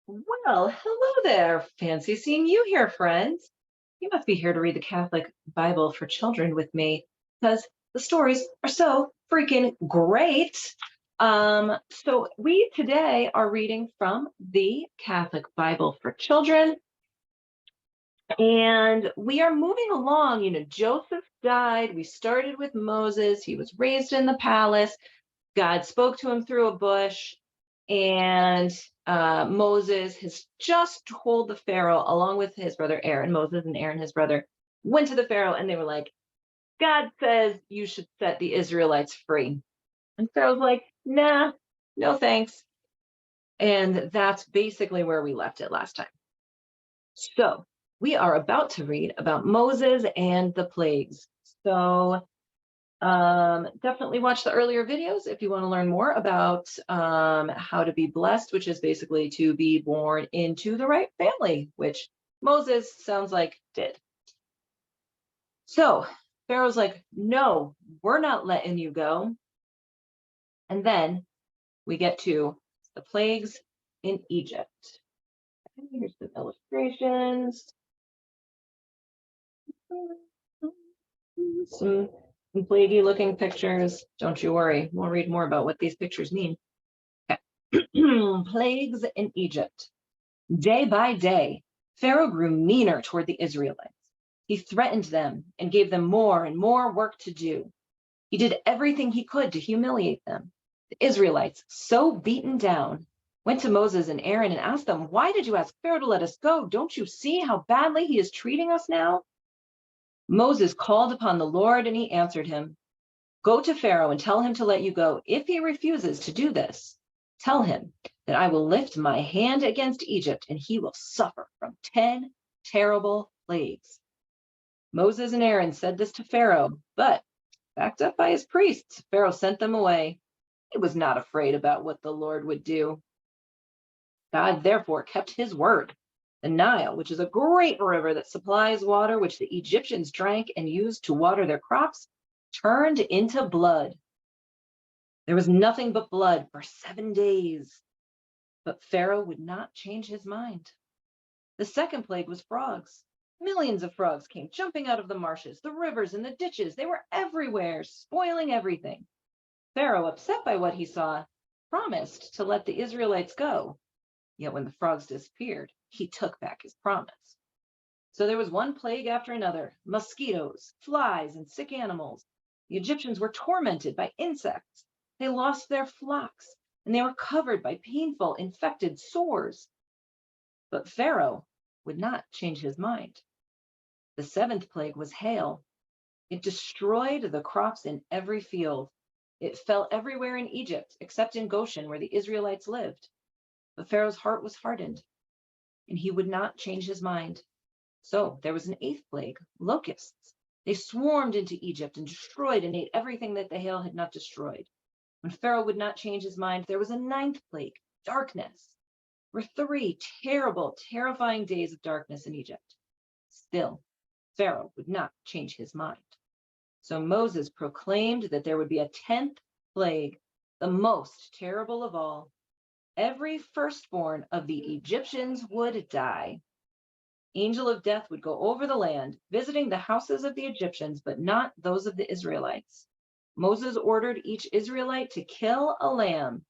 Well, hello there. Fancy seeing you here, friends. You must be here to read the Catholic Bible for children with me because the stories are so freaking great. So we today are reading from the Catholic Bible for children, and we are moving along. Joseph died. We started with Moses. He was raised in the palace. God spoke to him through a bush, and Moses has just told the Pharaoh, along with his brother Aaron. Moses and Aaron, his brother, went to the Pharaoh and they were like, God says you should set the Israelites free. And Pharaoh's like, nah, no thanks. And that's basically where we left it last time. So we are about to read about Moses and the plagues. So definitely watch the earlier videos if you want to learn more about how to be blessed, which is basically to be born into the right family, which Moses sounds like did. So Pharaoh's like, no, we're not letting you go. And then we get to the plagues in Egypt. Here's some illustrations. Some plaguey looking pictures. Don't you worry. We'll read more about what these pictures mean. Okay. Plagues in Egypt. Day by day, Pharaoh grew meaner toward the Israelites. He threatened them and gave them more and more work to do. He did everything he could to humiliate them. The Israelites, so beaten down, went to Moses and Aaron and asked them, "Why did you ask Pharaoh to let us go? Don't you see how badly he is treating us now?" Moses called upon the Lord and he answered him, "Go to Pharaoh and tell him to let you go. If he refuses to do this, tell him that I will lift my hand against Egypt and he will suffer from 10 terrible plagues." Moses and Aaron said this to Pharaoh, but backed up by his priests, Pharaoh sent them away. He was not afraid about what the Lord would do. God therefore kept his word. The Nile, which is a great river that supplies water, which the Egyptians drank and used to water their crops, turned into blood. There was nothing but blood for 7 days. But Pharaoh would not change his mind. The second plague was frogs. Millions of frogs came jumping out of the marshes, the rivers, and the ditches. They were everywhere, spoiling everything. Pharaoh, upset by what he saw, promised to let the Israelites go. Yet when the frogs disappeared, he took back his promise. So there was one plague after another: mosquitoes, flies, and sick animals. The Egyptians were tormented by insects. They lost their flocks, and they were covered by painful, infected sores. But Pharaoh would not change his mind. The seventh plague was hail. It destroyed the crops in every field. It fell everywhere in Egypt, except in Goshen, where the Israelites lived. But Pharaoh's heart was hardened, and he would not change his mind. So there was an eighth plague: locusts. They swarmed into Egypt and destroyed and ate everything that the hail had not destroyed. When Pharaoh would not change his mind, there was a ninth plague: darkness. There were 3 terrible, terrifying days of darkness in Egypt. Still, Pharaoh would not change his mind. So Moses proclaimed that there would be a 10th plague, the most terrible of all. Every firstborn of the Egyptians would die. Angel of death would go over the land, visiting the houses of the Egyptians, but not those of the Israelites. Moses ordered each Israelite to kill a lamb,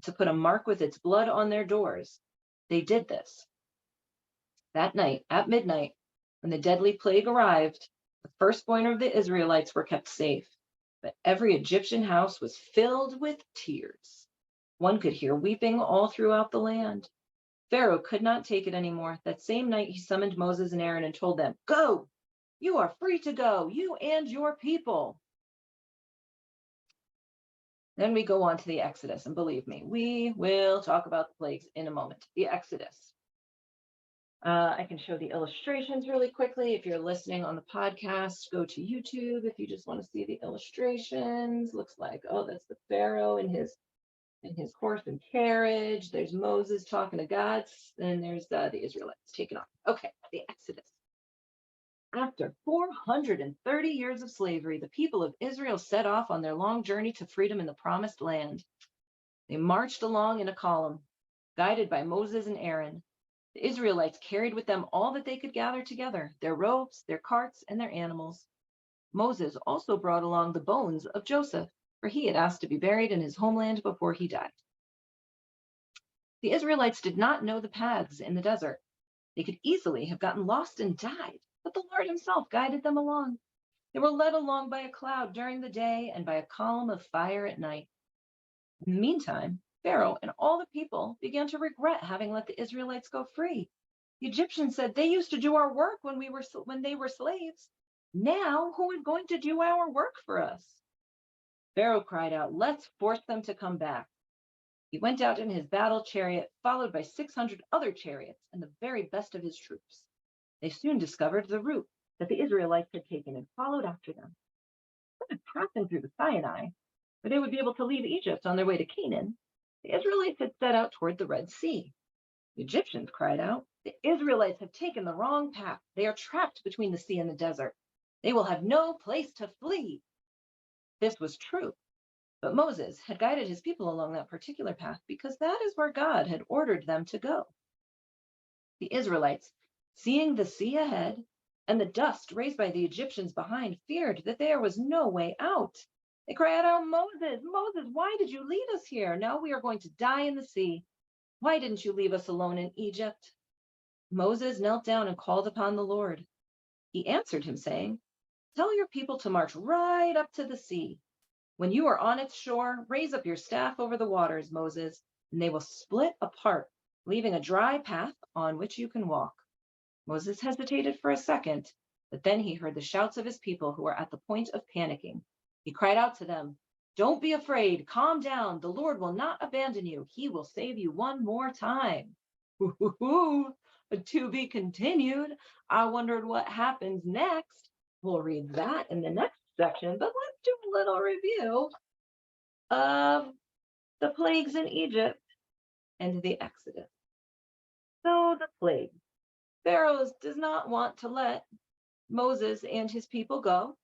to put a mark with its blood on their doors. They did this. That night, at midnight, when the deadly plague arrived, the firstborn of the Israelites were kept safe, but every Egyptian house was filled with tears. One could hear weeping all throughout the land. Pharaoh could not take it anymore. That same night, he summoned Moses and Aaron and told them, "Go! You are free to go, you and your people." Then we go on to the Exodus, and believe me, we will talk about the plagues in a moment. The Exodus. I can show the illustrations really quickly. If you're listening on the podcast, go to YouTube if you just want to see the illustrations. Looks like, oh, that's the Pharaoh in his horse and carriage. There's Moses talking to God, and there's the Israelites taking off. Okay, the Exodus. After 430 years of slavery, the people of Israel set off on their long journey to freedom in the promised land. They marched along in a column. Guided by Moses and Aaron, the Israelites carried with them all that they could gather together, their ropes, their carts, and their animals. Moses also brought along the bones of Joseph, for he had asked to be buried in his homeland before he died. The Israelites did not know the paths in the desert. They could easily have gotten lost and died, but the Lord himself guided them along. They were led along by a cloud during the day and by a column of fire at night. In the meantime, Pharaoh and all the people began to regret having let the Israelites go free. The Egyptians said, "They used to do our work when they were slaves. Now, who is going to do our work for us?" Pharaoh cried out, "Let's force them to come back." He went out in his battle chariot, followed by 600 other chariots and the very best of his troops. They soon discovered the route that the Israelites had taken and followed after them. Instead of passing through the Sinai, where they would be able to leave Egypt on their way to Canaan, the Israelites had set out toward the Red Sea. The Egyptians cried out, "The Israelites have taken the wrong path. They are trapped between the sea and the desert. They will have no place to flee." This was true. But Moses had guided his people along that particular path because that is where God had ordered them to go. The Israelites, seeing the sea ahead and the dust raised by the Egyptians behind, feared that there was no way out. They cried out, "Moses, Moses, why did you lead us here? Now we are going to die in the sea. Why didn't you leave us alone in Egypt?" Moses knelt down and called upon the Lord. He answered him, saying, "Tell your people to march right up to the sea. When you are on its shore, raise up your staff over the waters, Moses, and they will split apart, leaving a dry path on which you can walk." Moses hesitated for a second, but then he heard the shouts of his people who were at the point of panicking. He cried out to them, "Don't be afraid. Calm down. The Lord will not abandon you. He will save you one more time." Ooh, to be continued. I wondered what happens next. We'll read that in the next section, but let's do a little review of the plagues in Egypt and the Exodus. So the plague. Pharaoh does not want to let Moses and his people go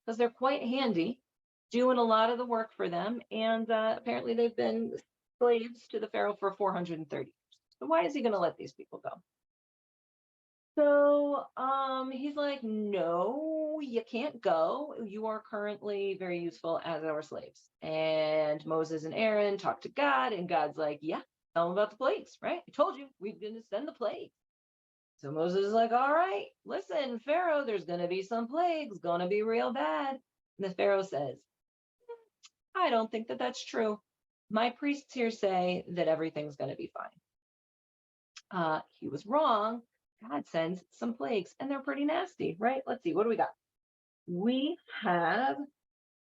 because they're quite handy, doing a lot of the work for them. And apparently they've been slaves to the Pharaoh for 430 years. So why is he going to let these people go? So he's like, "No, you can't go. You are currently very useful as our slaves." And Moses and Aaron talk to God, and God's like, "Yeah, tell them about the plagues, right? I told you we're going to send the plagues." So Moses is like, "All right, listen, Pharaoh, there's going to be some plagues, going to be real bad." And the Pharaoh says, "I don't think that that's true. My priests here say that everything's going to be fine." He was wrong. God sends some plagues and they're pretty nasty, right? Let's see, what do we got? We have,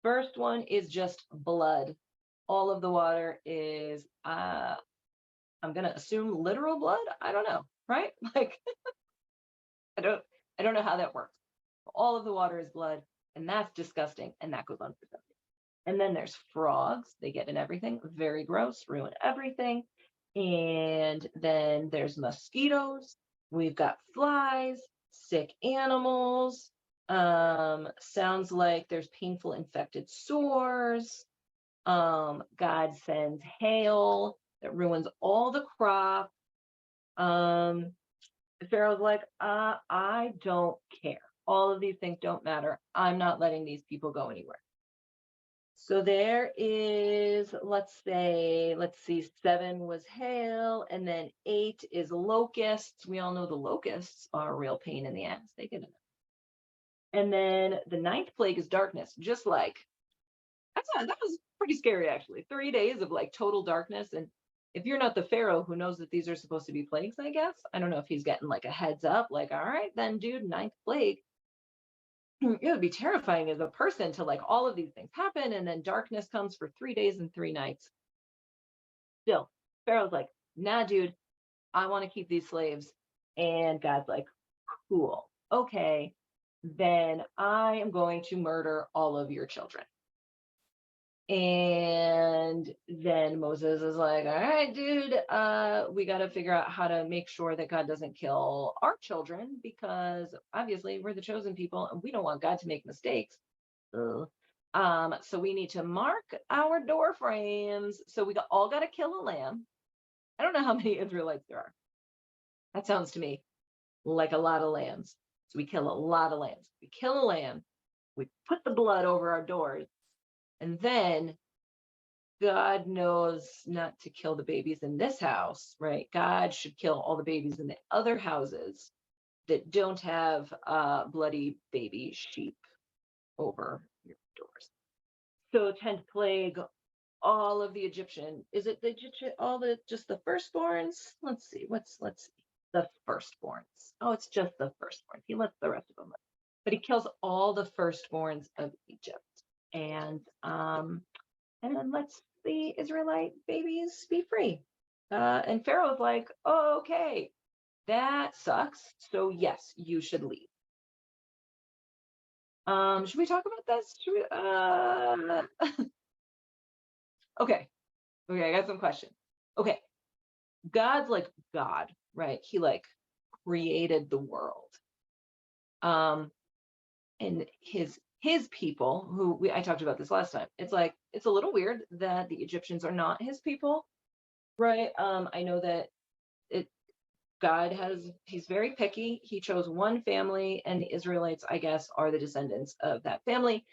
first one is just blood. All of the water is, I'm going to assume literal blood. I don't know, right? Like, I don't know how that works. All of the water is blood, and that's disgusting, and that goes on for something. And then there's frogs. They get in everything. Very gross, ruin everything. And then there's mosquitoes. We've got flies, sick animals. Sounds like there's painful infected sores. God sends hail that ruins all the crop. Pharaoh's like, I don't care. All of these things don't matter. I'm not letting these people go anywhere. So there is, let's see, 7 was hail, and then 8 is locusts. We all know the locusts are a real pain in the ass. They get it. And then the 9th plague is darkness, just like, that was pretty scary, actually. 3 days of like total darkness. And if you're not the Pharaoh who knows that these are supposed to be plagues, I guess, I don't know if he's getting like a heads up, like, all right, then dude, 9th plague. It would be terrifying as a person to like all of these things happen and then darkness comes for 3 days and 3 nights. Still, Pharaoh's like, "Nah, dude, I want to keep these slaves." And God's like, "Cool. Okay, then I am going to murder all of your children." And then Moses is like, "All right, dude, we got to figure out how to make sure that God doesn't kill our children because obviously we're the chosen people and we don't want God to make mistakes. Ugh. So we need to mark our door frames. So we all got to kill a lamb. I don't know how many Israelites there are. That sounds to me like a lot of lambs. So we kill a lot of lambs. We kill a lamb, we put the blood over our doors, and then God knows not to kill the babies in this house, right? God should kill all the babies in the other houses that don't have bloody baby sheep over your doors. So 10th plague, all of the Egyptian, is it the Egyptian, all the, just the firstborns? Let's see. The firstborns. Oh, it's just the firstborns. He lets the rest of them live. But he kills all the firstborns of Egypt. And then lets the Israelite babies be free. And Pharaoh's like, oh, okay, that sucks. So yes, you should leave. Should we talk about this? Okay. Okay, I got some questions. Okay. God's like God, right? He like created the world. And his people, I talked about this last time. It's like it's a little weird that the Egyptians are not his people, right? I know that it he's very picky. He chose one family, and the Israelites, I guess, are the descendants of that family.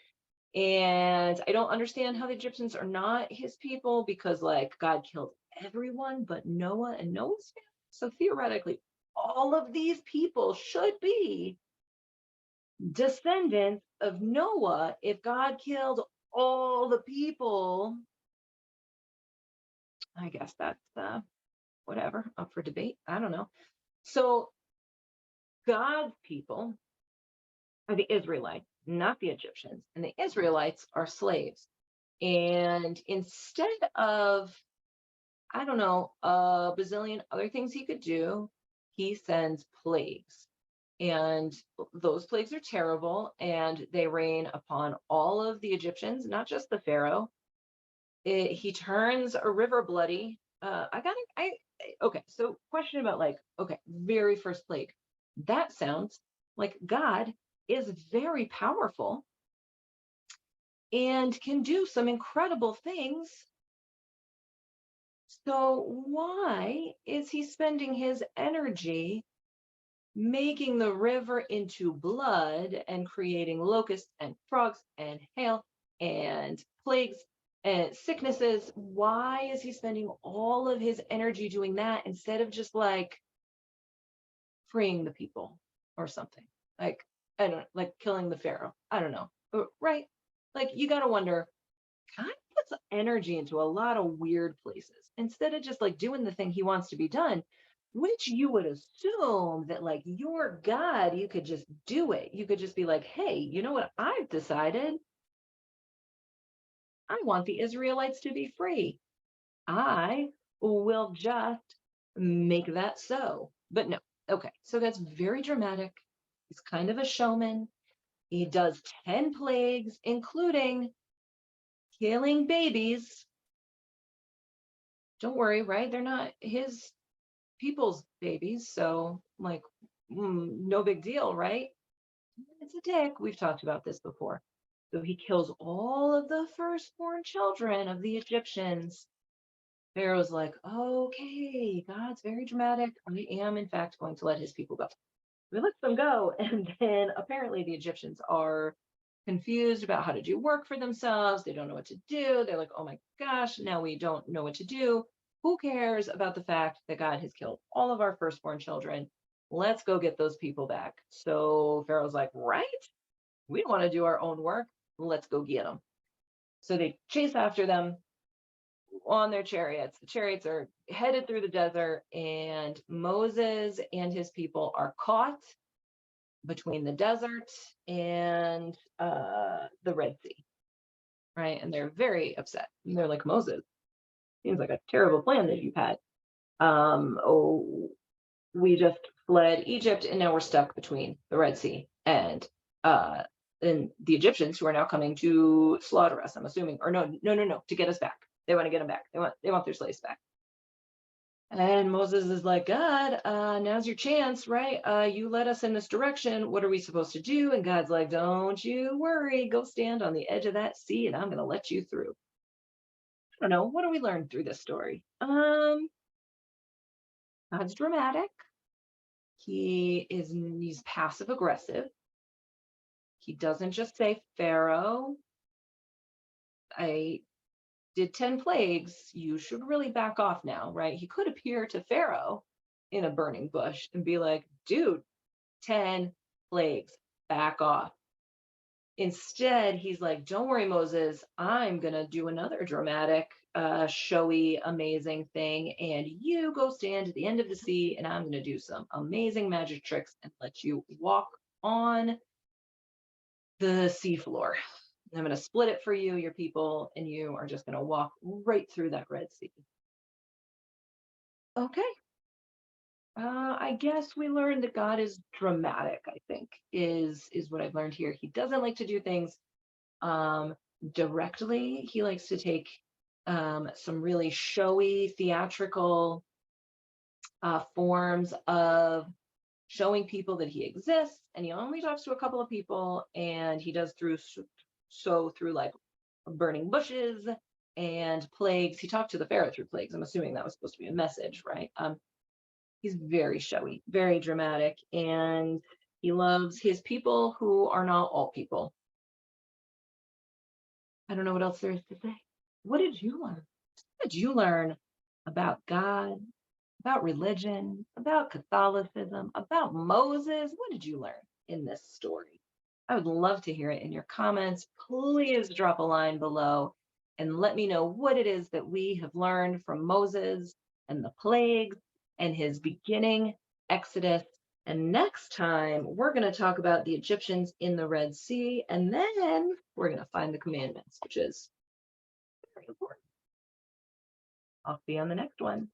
And I don't understand how the Egyptians are not his people, because like God killed everyone but Noah and Noah's family. So theoretically, all of these people should be descendants of Noah if God killed all the people. I guess that's whatever, up for debate. I don't know. So God's people are the Israelites, not the Egyptians. And the Israelites are slaves. And instead of, I don't know, a bazillion other things he could do, he sends plagues. And those plagues are terrible, and they rain upon all of the Egyptians, not just the pharaoh. He turns a river bloody. Okay. So question about like, okay, very first plague. That sounds like God is very powerful and can do some incredible things. So why is he spending his energy making the river into blood and creating locusts and frogs and hail and plagues and sicknesses? Why is he spending all of his energy doing that instead of just like freeing the people or something? Like, I don't know, like killing the pharaoh. I don't know. Right? Like, you got to wonder, kind of puts energy into a lot of weird places instead of just like doing the thing he wants to be done, which you would assume that like your God, you could just do it. You could just be like, hey, you know what I've decided? I want the Israelites to be free. I will just make that so. But no. Okay. So that's very dramatic. He's kind of a showman. He does 10 plagues, including killing babies. Don't worry, right? They're not his people's babies. So, like, no big deal, right? It's a dick. We've talked about this before. So he kills all of the firstborn children of the Egyptians. Pharaoh's like, okay, God's very dramatic. I am, in fact, going to let his people go. We let them go. And then apparently the Egyptians are confused about how to do work for themselves. They don't know what to do. They're like, oh my gosh, now we don't know what to do. Who cares about the fact that God has killed all of our firstborn children? Let's go get those people back. So Pharaoh's like, right? We don't want to do our own work. Let's go get them. So they chase after them on their chariots. The chariots are headed through the desert, and Moses and his people are caught between the desert and the Red Sea, right? And they're very upset. And they're like, Moses, seems like a terrible plan that you've had. Oh, we just fled Egypt, and now we're stuck between the Red Sea and the Egyptians, who are now coming to slaughter us, I'm assuming. Or no, to get us back. They want to get them back. They want their slaves back. And Moses is like, God, now's your chance, right? You led us in this direction. What are we supposed to do? And God's like, don't you worry. Go stand on the edge of that sea, and I'm going to let you through. I don't know. What do we learn through this story? God's dramatic. He's passive aggressive. He doesn't just say, Pharaoh, I did 10 plagues. You should really back off now, right? He could appear to Pharaoh in a burning bush and be like, dude, 10 plagues, back off. Instead, he's like, don't worry, Moses, I'm going to do another dramatic, showy, amazing thing. And you go stand at the end of the sea, and I'm going to do some amazing magic tricks and let you walk on the seafloor. I'm going to split it for you, your people, and you are just going to walk right through that Red Sea. Okay. I guess we learned that God is dramatic, I think, is what I've learned here. He doesn't like to do things um, directly. He likes to take some really showy, theatrical forms of showing people that he exists, and he only talks to a couple of people, and he does through like burning bushes and plagues. He talked to the Pharaoh through plagues. I'm assuming that was supposed to be a message, right? He's very showy, very dramatic, and he loves his people who are not all people. I don't know what else there is to say. What did you learn? What did you learn about God, about religion, about Catholicism, about Moses? What did you learn in this story? I would love to hear it in your comments. Please drop a line below and let me know what it is that we have learned from Moses and the plagues and his beginning Exodus. And next time, we're going to talk about the Egyptians in the Red Sea, and then we're going to find the commandments, which is very important. I'll see you on the next one.